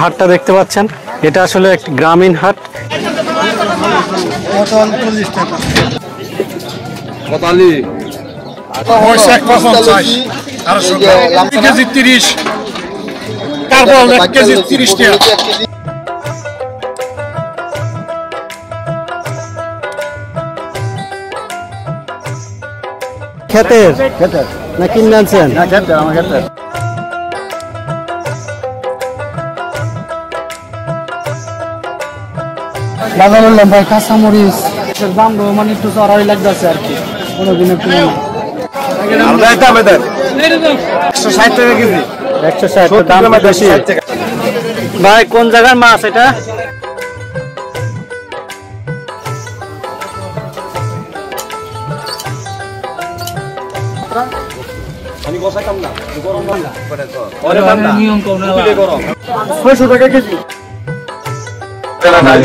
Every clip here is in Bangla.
হাটটা দেখতে পাচ্ছেন, এটা আসলে একটি গ্রামীণ হাট। ক্ষেতের না কিনে আনছেন? বাজারের লম্বা কাঁচামরিচ দাম মানে একটু চড়াই লাগতেছে আর কি, কোনো দিনের তুলনায়। 160 টাকা কেজি। 160 দাম বেশি। ভাই কোন জায়গার মাছ এটা?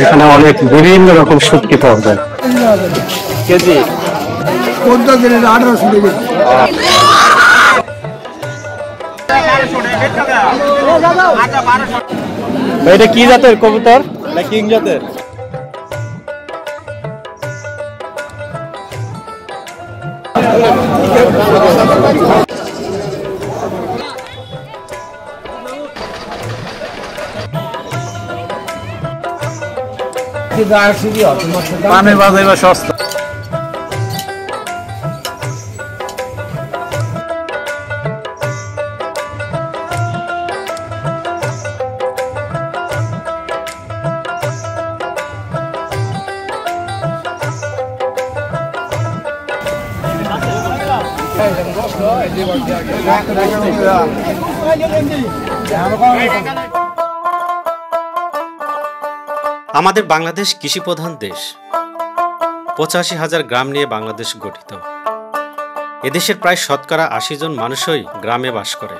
এখানে অনেক বিভিন্ন রকম সবজি পাওয়া যায়। কেজি এটা কি জাতের কবুতর? কিং জাতের। পানে বাজাইবা সস্তা। আমাদের বাংলাদেশ কৃষি প্রধান দেশ। 85,000 গ্রাম নিয়ে বাংলাদেশ গঠিত। এদেশের প্রায় শতকরা 80 জন মানুষই গ্রামে বাস করে।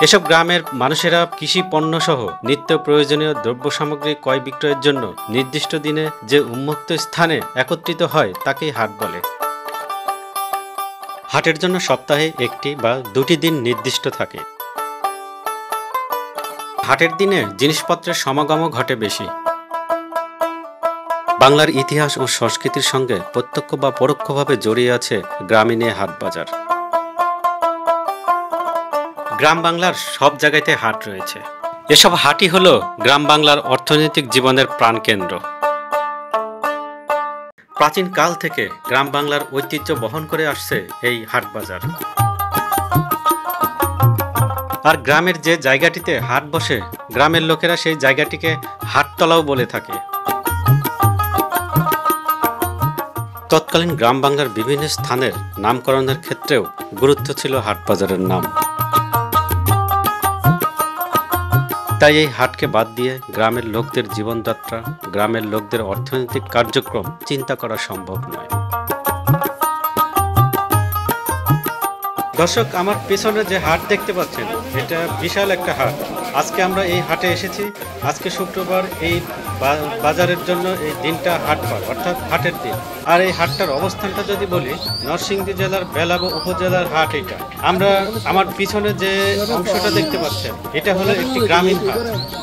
এসব গ্রামের মানুষেরা কৃষি পণ্য সহ নিত্য প্রয়োজনীয় দ্রব্য সামগ্রী ক্রয় বিক্রয়ের জন্য নির্দিষ্ট দিনে যে উন্মুক্ত স্থানে একত্রিত হয় তাকেই হাট বলে। হাটের জন্য সপ্তাহে একটি বা দুটি দিন নির্দিষ্ট থাকে। হাটের দিনে জিনিসপত্রের সমাগমও ঘটে বেশি। বাংলার ইতিহাস ও সংস্কৃতির সঙ্গে প্রত্যক্ষ বা পরোক্ষভাবে জড়িয়ে আছে গ্রামীণ হাট বাজার। গ্রাম বাংলার সব জায়গাতে হাট রয়েছে। এসব হাটই হলো গ্রাম বাংলার অর্থনৈতিক জীবনের প্রাণকেন্দ্র। প্রাচীন কাল থেকে গ্রাম বাংলার ঐতিহ্য বহন করে আসছে এই হাট বাজার। আর গ্রামের যে জায়গাটিতে হাট বসে, গ্রামের লোকেরা সেই জায়গাটিকে হাটতলাও বলে থাকে। তৎকালীন গ্রাম বাংলার বিভিন্ন স্থানের নামকরণের ক্ষেত্রেও গুরুত্ব ছিল হাট বাজারের নাম। তাই এই হাটকে বাদ দিয়ে গ্রামের লোকদের জীবনযাত্রা, গ্রামের লোকদের অর্থনৈতিক কার্যক্রম চিন্তা করা সম্ভব নয়। দর্শক, আমার পেছনে যে হাট দেখতে পাচ্ছেন, এটা বিশাল একটা হাট। আজকে আমরা এই হাটে এসেছি। আজকে শুক্রবার, এই বাজারের জন্য এই দিনটা হাটবার, অর্থাৎ হাটের দিন। আর এই হাটটার অবস্থানটা যদি বলি, নরসিংদী জেলার বেলাবো উপজেলার হাট এটা। আমার পিছনে যে অংশটা দেখতে পাচ্ছেন, এটা হলো একটি গ্রামীণ হাট।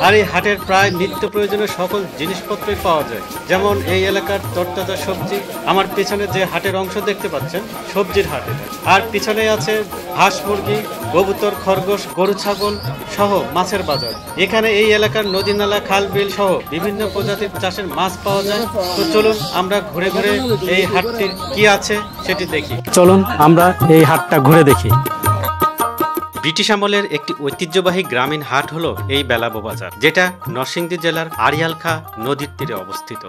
আর এই হাটের প্রায় নিত্য প্রয়োজনীয় সকল জিনিসপত্রই পাওয়া যায়। যেমন এই এলাকার তরতাজা সবজি। আমার পিছনে যে হাটের অংশ দেখতে পাচ্ছেন, সবজির হাট এটা। আর পিছনে আছে হাঁস, মুরগি, কবুতর, খরগোশ, গরু, ছাগল সহ মাছের বাজার। এখানে এই এলাকার নদী, নালা, খাল, বিল সহ বিভিন্ন প্রজাতির চাষের মাছ পাওয়া যায়। তো চলুন আমরা ঘুরে ঘুরে এই হাটটির কি আছে সেটি দেখি। চলুন আমরা এই হাটটা ঘুরে দেখি। ব্রিটিশ আমলের একটি ঐতিহ্যবাহী গ্রামীণ হাট হলো এই বেলাবো বাজার, যেটা নরসিংদী জেলার আড়িয়ালখা নদীর তীরে অবস্থিত।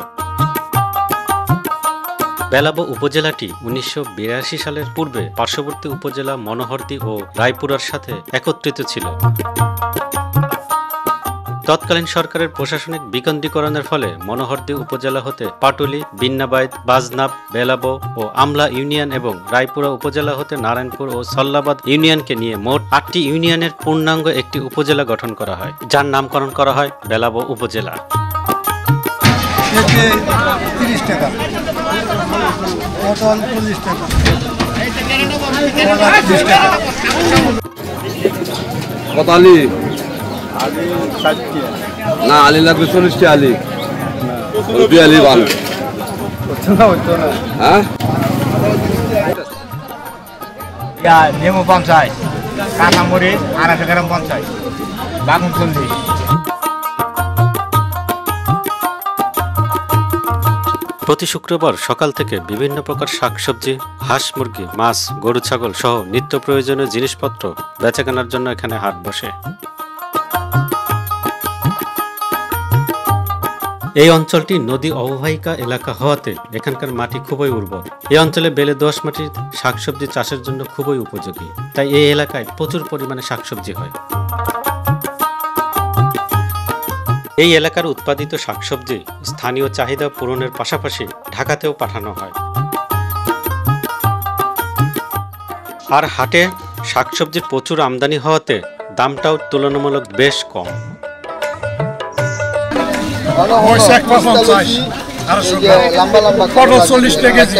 বেলাবো উপজেলাটি 1982 সালের পূর্বে পার্শ্ববর্তী উপজেলা মনোহরদী ও রায়পুরার সাথে একত্রিত ছিল। তৎকালীন সরকারের প্রশাসনিক বিকেন্দ্রীকরণের ফলে মনোহরদী উপজেলা হতে পাটুলি, বিন্নাবাইদ, বাজনাব, বেলাবো ও আমলা ইউনিয়ন এবং রায়পুরা উপজেলা হতে নারায়ণপুর ও সল্লাবাদ ইউনিয়নকে নিয়ে মোট 8টি ইউনিয়নের পূর্ণাঙ্গ একটি উপজেলা গঠন করা হয়, যার নামকরণ করা হয় বেলাবো উপজেলা। 30 টাকা কত আলি? না আলি লাগবে 40টি আলি। 2 আলি ভালো। হ্যাঁ লেবু 50, কাঁচামরিচ 250 গ্রাম 50, বাগুন 40। প্রতি শুক্রবার সকাল থেকে বিভিন্ন প্রকার শাকসবজি, হাঁস মুরগি, মাছ, গরু ছাগল সহ নিত্য প্রয়োজনীয় জিনিসপত্র বেচাকেনার জন্য এখানে হাট বসে। এই অঞ্চলটি নদী অববাহিকা এলাকা হওয়াতে এখানকার মাটি খুবই উর্বর। এই অঞ্চলে বেলে দোআঁশ মাটির শাকসবজি চাষের জন্য খুবই উপযোগী, তাই এই এলাকায় প্রচুর পরিমাণে শাকসবজি হয়। এই এলাকার উৎপাদিত শাকসবজি স্থানীয় চাহিদা পূরণের পাশাপাশি ঢাকাতেও পাঠানো হয়। আর হাটে শাকসবজির প্রচুর আমদানি হওয়াতে দামটাও তুলনামূলক বেশ কম। পটল 40 টাকা কেজি,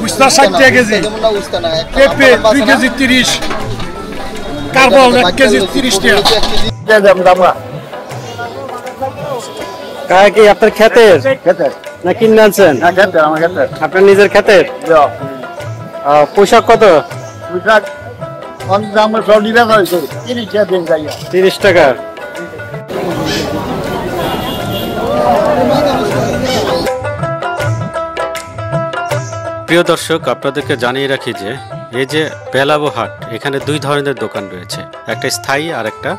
উস্তা 60 টাকা কেজি, পেঁপে 2 কেজি 30, কারবল 1 কেজি 30 টাকা। কায় কি আপনার ক্ষেতের না কিনে আনছেন? আপনার নিজের ক্ষেতের? পোশাক কত? 30 টাকা। প্রিয় দর্শক, আপনাদেরকে জানিয়ে রাখি যে এই যে বেলাবো হাট, এখানে 2 ধরনের দোকান রয়েছে, একটা স্থায়ী আর একটা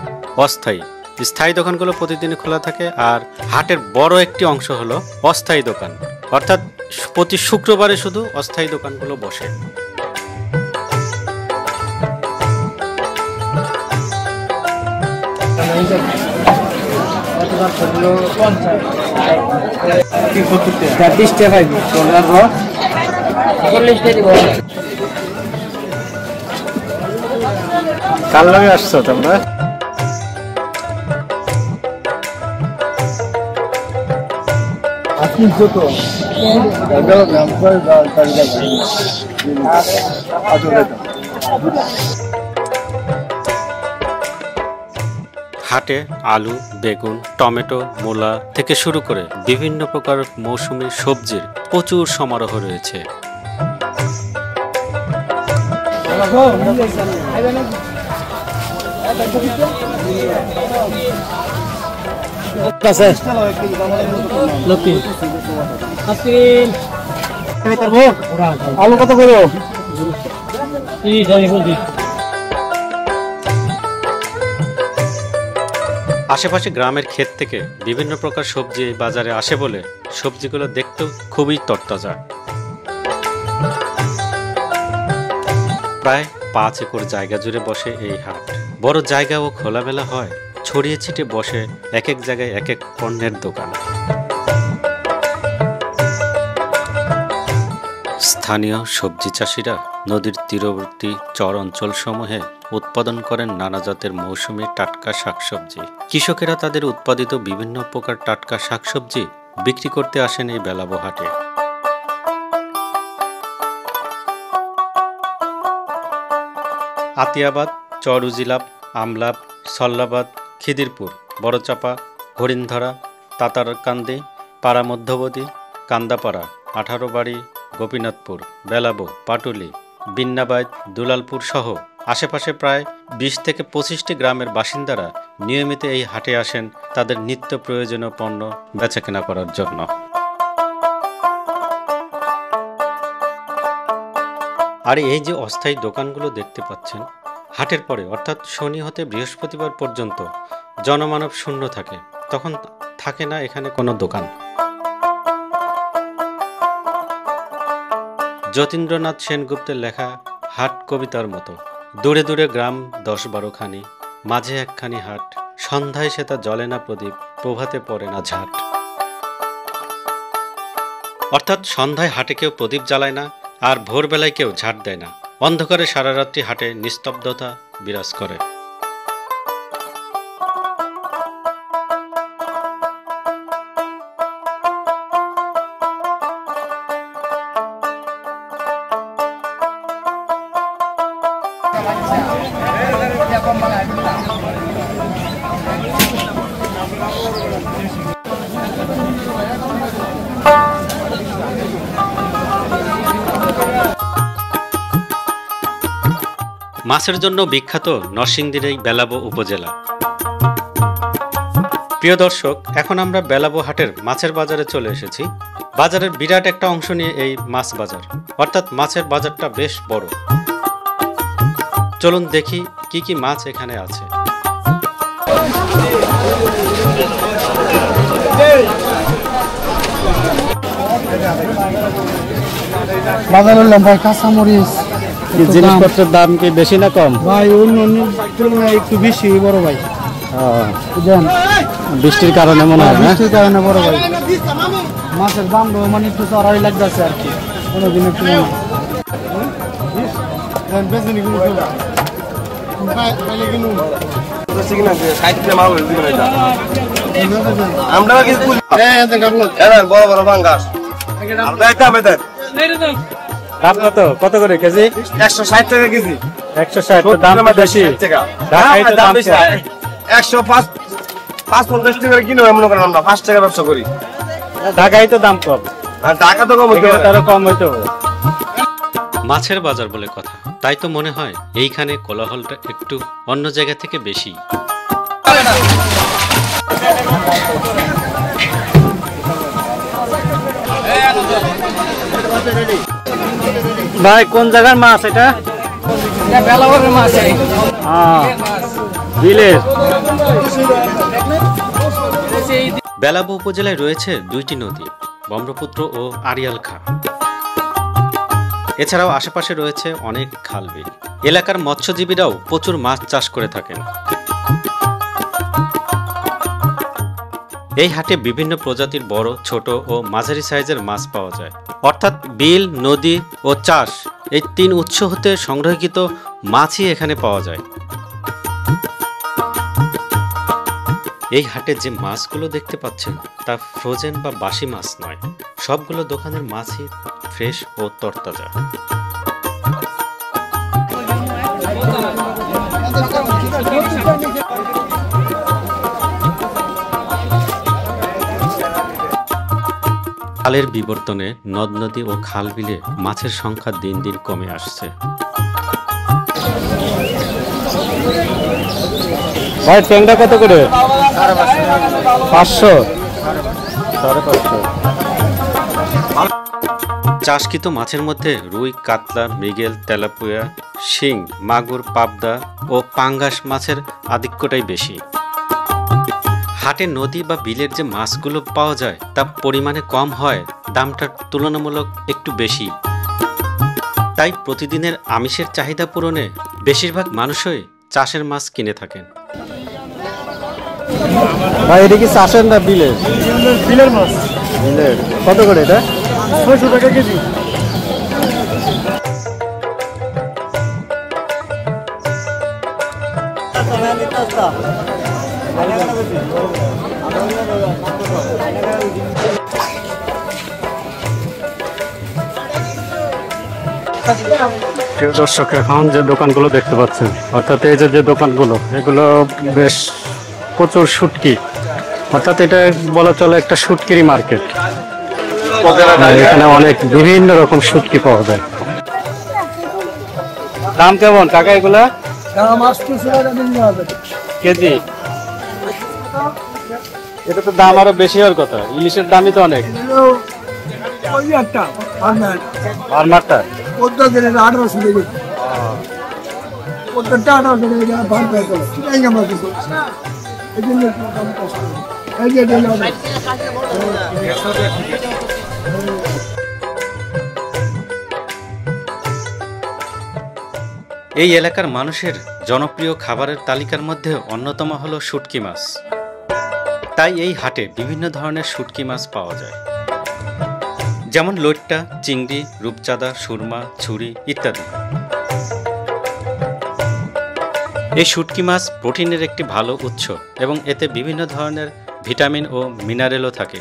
অস্থায়ী। স্থায়ী দোকানগুলো প্রতিদিনই খোলা থাকে, আর হাটের বড় একটি অংশ হলো অস্থায়ী দোকান, অর্থাৎ প্রতি শুক্রবারে শুধু অস্থায়ী দোকানগুলো বসে। কার লগে আসছো তোমরা? হাটে আলু, বেগুন, টমেটো, মূলা থেকে শুরু করে বিভিন্ন প্রকার মৌসুমী সবজির প্রচুর সমারোহ রয়েছে। আলু কত করে? আশেপাশে গ্রামের ক্ষেত থেকে বিভিন্ন প্রকার সবজি এই বাজারে আসে বলে সবজিগুলো দেখতেও খুবই তরতাজা। প্রায় 5 একর জায়গা জুড়ে বসে এই হাট। বড় জায়গা ও খোলামেলা হয়, ছড়িয়ে ছিটে বসে এক এক জায়গায় এক এক পণ্যের দোকান। স্থানীয় সবজি চাষিরা নদীর তীরবর্তী চর অঞ্চল সমূহে উৎপাদন করেন নানা জাতের মৌসুমী টাটকা শাকসবজি। কৃষকেরা তাদের উৎপাদিত বিভিন্ন প্রকার টাটকা শাকসবজি বিক্রি করতে আসেন এই বেলাবো হাটে। আতিয়াবাদ, চর উজিলাপ, আমলাপ, সল্লাবাদ, খিদিরপুর, বড়চাপা, হরিণধরা, তাতারকান্দি, পাড়া মধ্যবতী, কান্দাপাড়া, 18 বাড়ি, গোপীনাথপুর, বেলাবো, পাটুলি, বিন্নাবাদ, দুলালপুর সহ আশেপাশে প্রায় 20 থেকে 25টি গ্রামের বাসিন্দারা নিয়মিত এই হাটে আসেন তাদের নিত্য প্রয়োজনীয় পণ্য বেচাকেনা করার জন্য। আর এই যে অস্থায়ী দোকানগুলো দেখতে পাচ্ছেন, হাটের পরে অর্থাৎ শনি হতে বৃহস্পতিবার পর্যন্ত জনমানব শূন্য থাকে, তখন থাকে না এখানে কোনো দোকান। যতীন্দ্রনাথ সেনগুপ্তের লেখা হাট কবিতার মতো, দূরে দূরে গ্রাম 10-12 খানি, মাঝে একখানি হাট, সন্ধ্যায় সে তা জ্বলে না প্রদীপ, প্রভাতে পড়ে না ঝাট। অর্থাৎ সন্ধ্যায় হাটে কেউ প্রদীপ জ্বালায় না, আর ভোরবেলায় কেউ ঝাট দেয় না। অন্ধকারে সারা রাত্রি হাটে নিস্তব্ধতা বিরাজ করে। মাছের জন্য বিখ্যাত নরসিংদীর এই বেলাবো উপজেলা। প্রিয় দর্শক, এখন আমরা বেলাবো হাটের মাছের বাজারে চলে এসেছি। বাজারের বিরাট একটা অংশ নিয়ে এই মাছ বাজার, অর্থাৎ মাছের বাজারটা বেশ বড়। চলুন দেখি কি কি মাছ এখানে আছে। বাজারের ভাই কাঁচামরিচ জিনিসপত্রের দাম কি বেশি না কম? ভাই অন্য তুলনায় একটু বেশি বড় ভাই। বৃষ্টির কারণে মনে হয়, বৃষ্টির কারণে বড় ভাই মাছের দাম মানে একটু চড়াই লাগতেছে আর কি। কোনোদিন একটু বড় বড় বাঙ্গাস দাম কত করে কেজি? 160 টাকা কেজি। 160 দাম বেশি। ঢাকায় তো দাম 150 টাকা কিলো মনে করেন, আমরা 5 টাকা ব্যবসা করি। ঢাকায় তো দাম কম, টাকা তো কম হইতে তারও কম হইতে হবে। মাছের বাজার বলে কথা, তাই তো মনে হয় এইখানে কোলাহলটা একটু অন্য জায়গা থেকে বেশি। ভাই কোন জায়গার মাছ এটা? বেলাবরের মাছ বিলের। বেলাবো উপজেলায় রয়েছে দুইটি নদী, ব্রহ্মপুত্র ও আড়িয়াল খাঁ। এছাড়াও আশেপাশে রয়েছে অনেক খাল-বিল। এলাকার মৎস্যজীবীরাও প্রচুর মাছ চাষ করে থাকেন। এই হাটে বিভিন্ন প্রজাতির বড়, ছোট ও মাঝারি সাইজের মাছ পাওয়া যায়। অর্থাৎ বিল, নদী ও চাষ, এই 3 উৎস হতে সংগ্রহীত মাছই এখানে পাওয়া যায়। এই হাটে যে মাছগুলো দেখতে পাচ্ছেন তা ফ্রোজেন বা বাসি মাছ নয়, সবগুলো দোকানের মাছই ফ্রেশ ও তরতাজা। কালের বিবর্তনে নদ নদী ও খাল বিলে মাছের সংখ্যা দিন দিন কমে আসছে। ভাই ট্যাংরা কত করে? 500। চাষকৃত মাছের মধ্যে রুই, কাতলা, মৃগেল, তেলাপিয়া, শিং, মাগুর, পাবদা ও পাঙ্গাস মাছের আধিক্যটাই বেশি। হাটে নদী বা বিলের যে মাছগুলো পাওয়া যায় তা পরিমাণে কম হয়, দামটা তুলনামূলক একটু বেশি। তাই প্রতিদিনের আমিষের চাহিদা পূরণে বেশিরভাগ মানুষই চাষের মাছ কিনে থাকেন। ভাই এটা কি চাষের না বিলের? বিলের মাছ। বিলের কত করে এটা? 600 টাকা কেজি। প্রিয় দর্শক, এখন যে দোকানগুলো দেখতে পাচ্ছেন, অর্থাৎ এই যে দোকানগুলো, এগুলো বেশ প্রচুর শুটকি, অর্থাৎ এটা বলা চলে একটা শুটকিরি মার্কেট। এখানে অনেক বিভিন্ন রকম শুটকি পাওয়া যায়। দাম কেমন কাকা এগুলা? কেজি? এটা তো দাম আরো বেশি হওয়ার কথা, ইলিশের দামই তো অনেক। ভারমারটা এই এলাকার মানুষের জনপ্রিয় খাবারের তালিকার মধ্যে অন্যতম হলো শুটকি মাছ। তাই এই হাটে বিভিন্ন ধরনের শুটকি মাছ পাওয়া যায়, যেমন লইট্টা, চিংড়ি, রূপচাঁদা, সুরমা, ছুরি ইত্যাদি। এই শুটকি মাছ প্রোটিনের একটি ভালো উৎস এবং এতে বিভিন্ন ধরনের ভিটামিন ও মিনারেলও থাকে।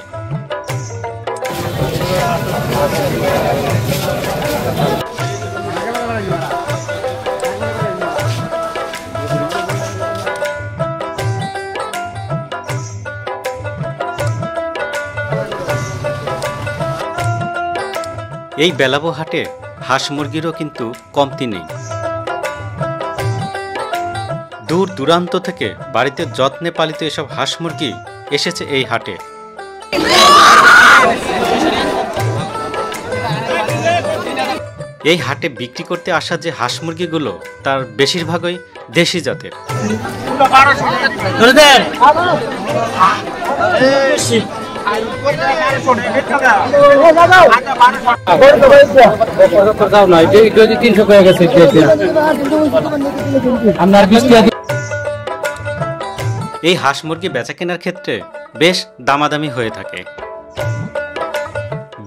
এই বেলাবো হাটে হাঁস মুরগিরও কিন্তু কমতি নেই। দূর দূরান্ত থেকে বাড়িতে যত্নে পালিত এসব হাঁস মুরগি এসেছে এই হাটে। এই হাটে বিক্রি করতে আসা যে হাঁস মুরগিগুলো তার বেশিরভাগই দেশি জাতের। এই হাঁস মুরগি বেচা কেনার ক্ষেত্রে বেশ দামাদামি হয়ে থাকে।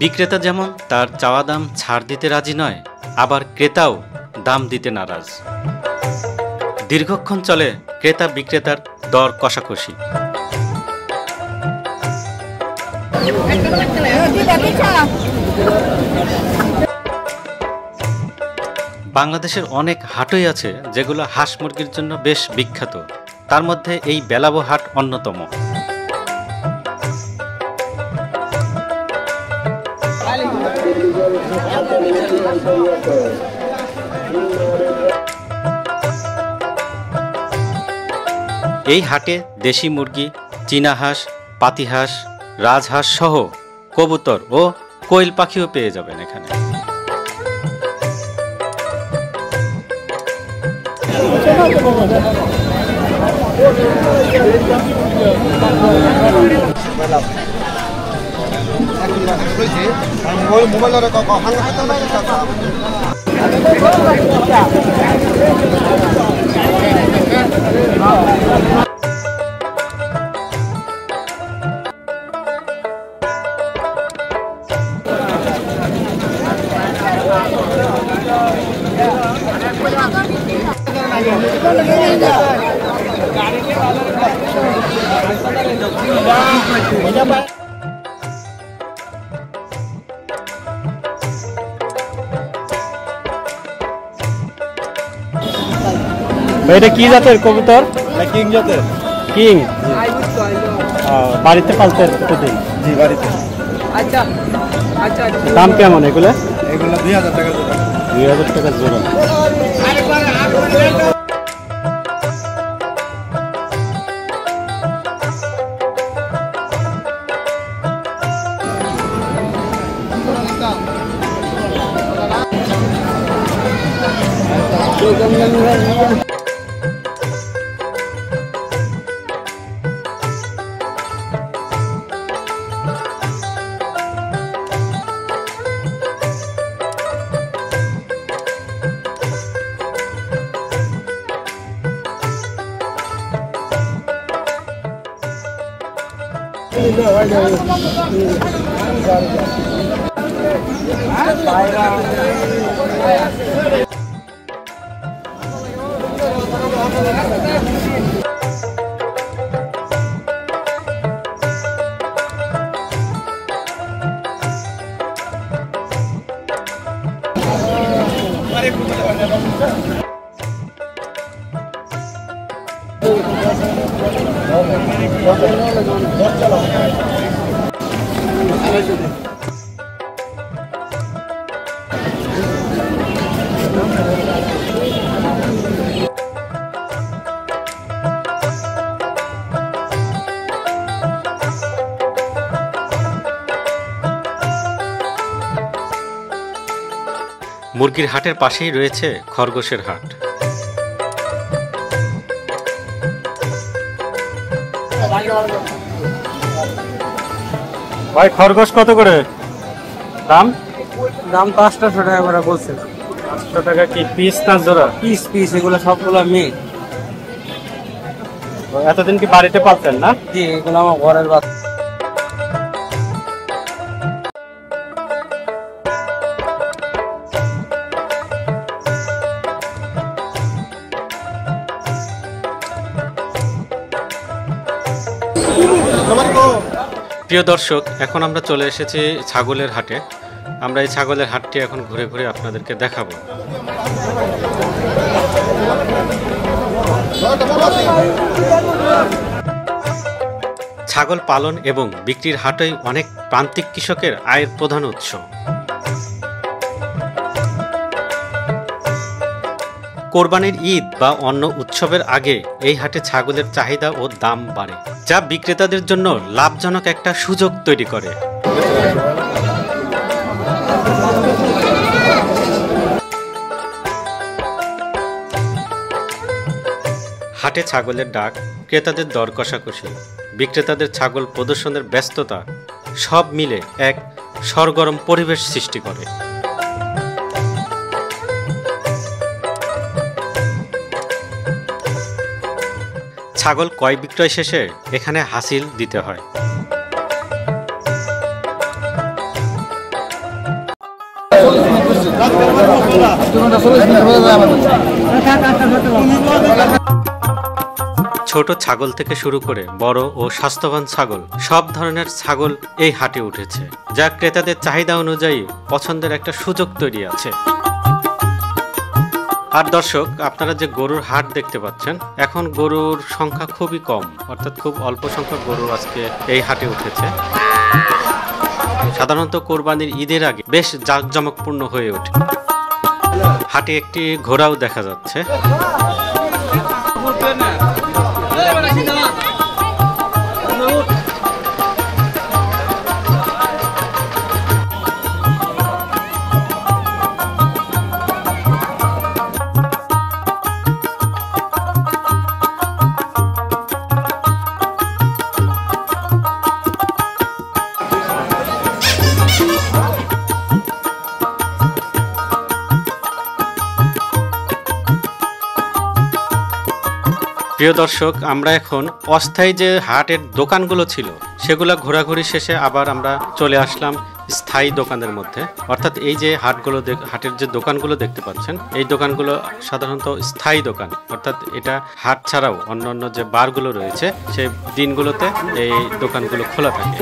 বিক্রেতা যেমন তার চাওয়া দাম ছাড় দিতে রাজি নয়, আবার ক্রেতাও দাম দিতে নারাজ। দীর্ঘক্ষণ চলে ক্রেতা বিক্রেতার দর কষাকষি। বাংলাদেশের অনেক হাটই আছে যেগুলো হাঁস মুরগির জন্য বেশ বিখ্যাত, তার মধ্যে এই বেলাবো হাট অন্যতম। এই হাটে দেশি মুরগি, চীনা হাঁস, পাতিহাঁস, রাজহাঁস সহ কবুতর ও কোয়েল পাখিও পেয়ে যাবেন এখানে। এটা কি জাতের কবুতর? কিং জাতের। কিং। বাড়িতে পালতেন প্রতিদিন? জি বাড়িতে। দাম কেমন এগুলো? এগুলো 2000 টাকা জোড়া। 2000 টাকা জোড়া। মুরগির হাটের পাশেই রয়েছে খরগোশের হাট। ভাই খরগোশ কত করে দাম? দাম তো 800 টাকা করে বলছে। 800 টাকা কি পিস না জোড়া? পিস পিস, এগুলো সবগুলো মেয়ে। এতদিন কি বাড়িতে পালতেন না? জি, এগুলো আমার ঘরের বাচ্চা। প্রিয় দর্শক, এখন আমরা চলে এসেছি ছাগলের হাটে। আমরা এই ছাগলের হাটটি এখন ঘুরে ঘুরে আপনাদেরকে দেখাবো। ছাগল পালন এবং বিক্রির হাটই অনেক প্রান্তিক কৃষকের আয়ের প্রধান উৎস। কোরবানির ঈদ বা অন্য উৎসবের আগে এই হাটে ছাগলের চাহিদা ও দাম বাড়ে, যা বিক্রেতাদের জন্য লাভজনক একটা সুযোগ তৈরি করে। হাটে ছাগলের ডাক, ক্রেতাদের দর কষাকষি, বিক্রেতাদের ছাগল প্রদর্শনের ব্যস্ততা সব মিলে এক সরগরম পরিবেশ সৃষ্টি করে। ছাগল ক্রয় বিক্রয় শেষে এখানে হাসিল দিতে হয়। ছোট ছাগল থেকে শুরু করে বড় ও স্বাস্থ্যবান ছাগল, সব ধরনের ছাগল এই হাটে উঠেছে, যা ক্রেতাদের চাহিদা অনুযায়ী পছন্দের একটা সুযোগ তৈরি আছে। আর দর্শক, আপনারা যে গরুর হাট দেখতে পাচ্ছেন, এখন গরুর সংখ্যা খুবই কম, অর্থাৎ খুব অল্প সংখ্যক গরু আজকে এই হাটে উঠেছে। সাধারণত কোরবানির ঈদের আগে বেশ জাঁকজমকপূর্ণ হয়ে ওঠে। হাটে একটি ঘোড়াও দেখা যাচ্ছে। প্রিয় দর্শক, আমরা এখন অস্থায়ী যে হাটের দোকানগুলো ছিল সেগুলো ঘোরাঘুরি শেষে আবার আমরা চলে আসলাম স্থায়ী দোকানের মধ্যে। অর্থাৎ এই যে হাটের যে দোকানগুলো দেখতে পাচ্ছেন, এই দোকানগুলো সাধারণত স্থায়ী দোকান, অর্থাৎ এটা হাট ছাড়াও অন্যান্য যে বারগুলো রয়েছে সেই দিনগুলোতে এই দোকানগুলো খোলা থাকে।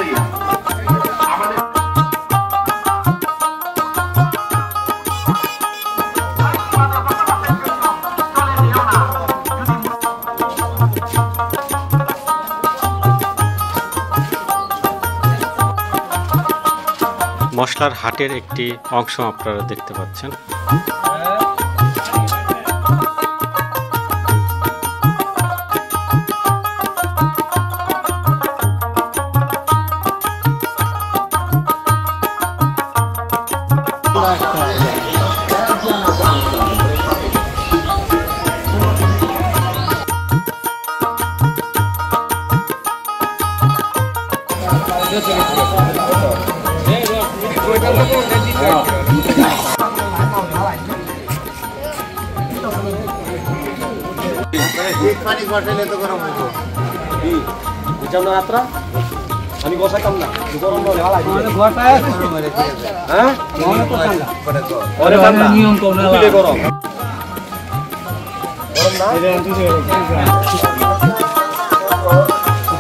মশলার হাটের একটি অংশ আপনারা দেখতে পাচ্ছেন।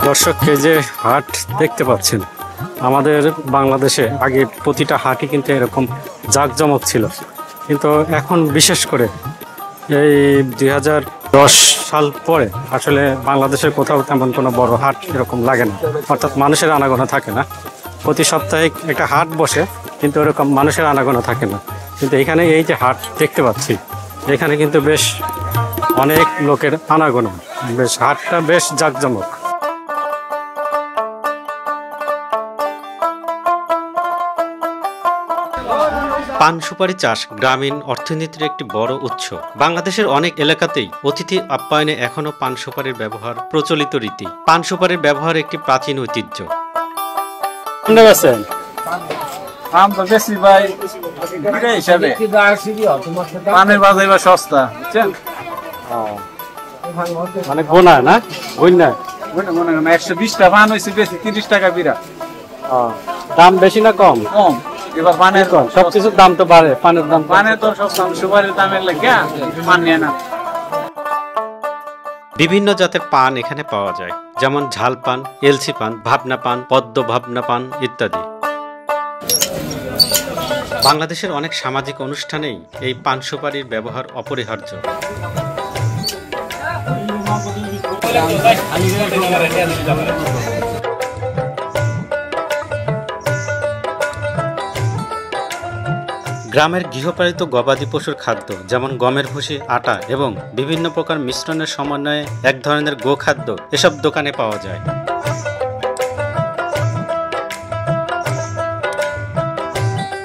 দর্শককে যে হাট দেখতে পাচ্ছেন, আমাদের বাংলাদেশে আগে প্রতিটা হাটই কিন্তু এরকম জাঁকজমক ছিল, কিন্তু এখন বিশেষ করে এই 2010 সাল পরে আসলে বাংলাদেশের কোথাও তেমন কোনো বড় হাট এরকম লাগে না, অর্থাৎ মানুষের আনাগোনা থাকে না। প্রতি সপ্তাহে একটা হাট বসে, কিন্তু এরকম মানুষের আনাগোনা থাকে না। কিন্তু এখানে এই যে হাট দেখতে পাচ্ছি, এখানে কিন্তু বেশ অনেক লোকের আনাগোনা, বেশ হাটটা বেশ জাঁকজমক। পান সুপারি চাষ গ্রামীণ অর্থনীতির একটি বড় উৎস। বাংলাদেশের অনেক এলাকাতেই অতিথি আপ্যায়নে এখনো পান সুপারির ব্যবহার প্রচলিত রীতি। পান সুপারির ব্যবহার একটি প্রাচীন ঐতিহ্য। পানের বাজার এবার সস্তা, বুঝছেন? মানে গোনা না, গোনা 120টা পান হয়েছে বেশি, 30 টাকা বিরা। দাম বেশি না কম? কম। এবার পানের সবকিছুর দাম তো বাড়ে, পানের দাম, পানের তো সব সুপারির দামের লাগে পান নিয়ে না। বিভিন্ন জাতের পান এখানে পাওয়া যায়, যেমন ঝাল পান, এলসি পান, ভাবনা পান, পদ্ম ভাবনা পান ইত্যাদি। বাংলাদেশের অনেক সামাজিক অনুষ্ঠানেই এই পান সুপারির ব্যবহার অপরিহার্য। গ্রামের গৃহপালিত গবাদি পশুর খাদ্য যেমন গমের ভুসি, আটা এবং বিভিন্ন প্রকার মিশ্রণের সমন্বয়ে এক ধরনের গোখাদ্য এসব দোকানে পাওয়া যায়।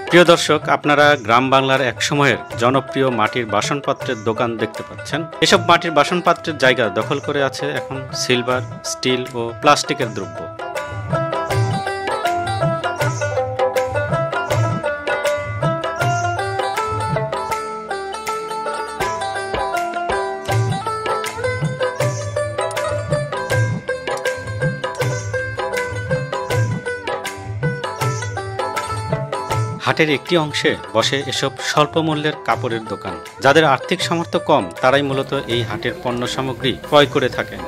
প্রিয় দর্শক, আপনারা গ্রাম বাংলার এক সময়ের জনপ্রিয় মাটির বাসনপত্রের দোকান দেখতে পাচ্ছেন। এসব মাটির বাসনপত্রের জায়গা দখল করে আছে এখন সিলভার, স্টিল ও প্লাস্টিকের দ্রব্য। হাটের একটি অংশে বসে এসব স্বল্প মূল্যের কাপড়ের দোকান। যাদের আর্থিক সামর্থ্য কম তারাই মূলত এই হাটের পণ্য সামগ্রী ক্রয় করে থাকেন।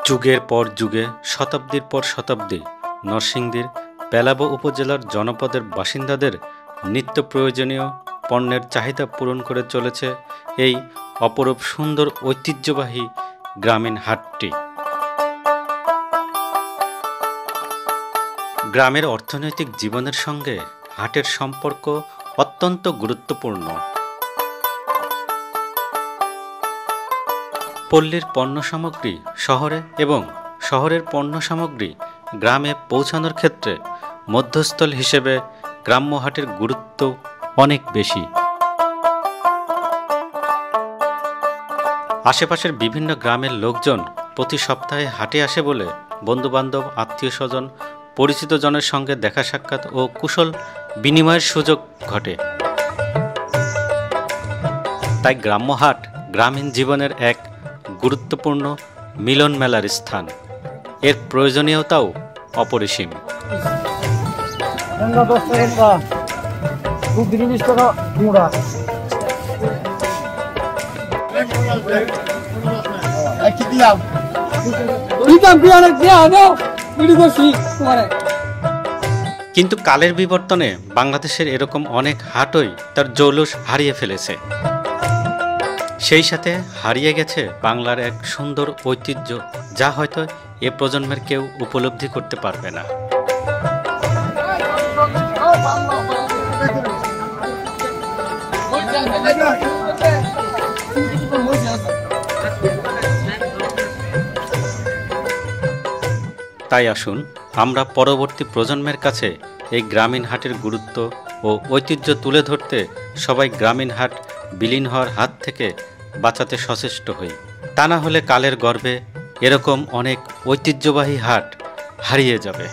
যুগের পর যুগে, শতাব্দীর পর শতাব্দী নরসিংদীর বেলাবো উপজেলার জনপদের বাসিন্দাদের নিত্য প্রয়োজনীয় পণ্যের চাহিদা পূরণ করে চলেছে এই অপরূপ সুন্দর ঐতিহ্যবাহী গ্রামীণ হাটটি। গ্রামের অর্থনৈতিক জীবনের সঙ্গে হাটের সম্পর্ক অত্যন্ত গুরুত্বপূর্ণ। পল্লীর পণ্য সামগ্রী শহরে এবং শহরের পণ্য সামগ্রী গ্রামে পৌঁছানোর ক্ষেত্রে মধ্যস্থল হিসেবে গ্রাম্য হাটের গুরুত্ব অনেক বেশি। আশেপাশের বিভিন্ন গ্রামের লোকজন প্রতি সপ্তাহে হাটে আসে বলে বন্ধুবান্ধব, আত্মীয় স্বজন, পরিচিত জনের সঙ্গে দেখা সাক্ষাৎ ও কুশল বিনিময়ের সুযোগ ঘটে। তাই গ্রাম্য হাট গ্রামীণ জীবনের এক গুরুত্বপূর্ণ মিলন মেলার স্থান। এর প্রয়োজনীয়তাও অপরিসীম। কিন্তু কালের বিবর্তনে বাংলাদেশের এরকম অনেক হাটই তার জৌলুস হারিয়ে ফেলেছে। সেই সাথে হারিয়ে গেছে বাংলার এক সুন্দর ঐতিহ্য, যা হয়তো এ প্রজন্মের কেউ উপলব্ধি করতে পারবে না। তাই আসুন আমরা পরবর্তী প্রজন্মের কাছে এই গ্রামীণ হাটের গুরুত্ব ও ঐতিহ্য তুলে ধরতে সবাই গ্রামীণ হাট বিলীন হওয়ার হাত থেকে বাঁচাতে সচেষ্ট হই। তা না হলে কালের গর্ভে এরকম অনেক ঐতিহ্যবাহী হাট হারিয়ে যাবে।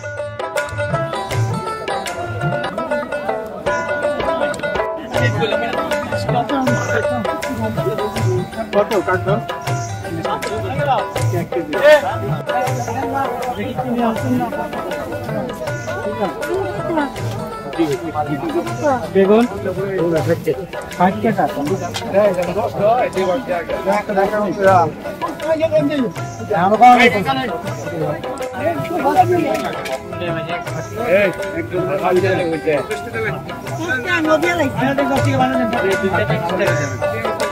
বেগুন টাকা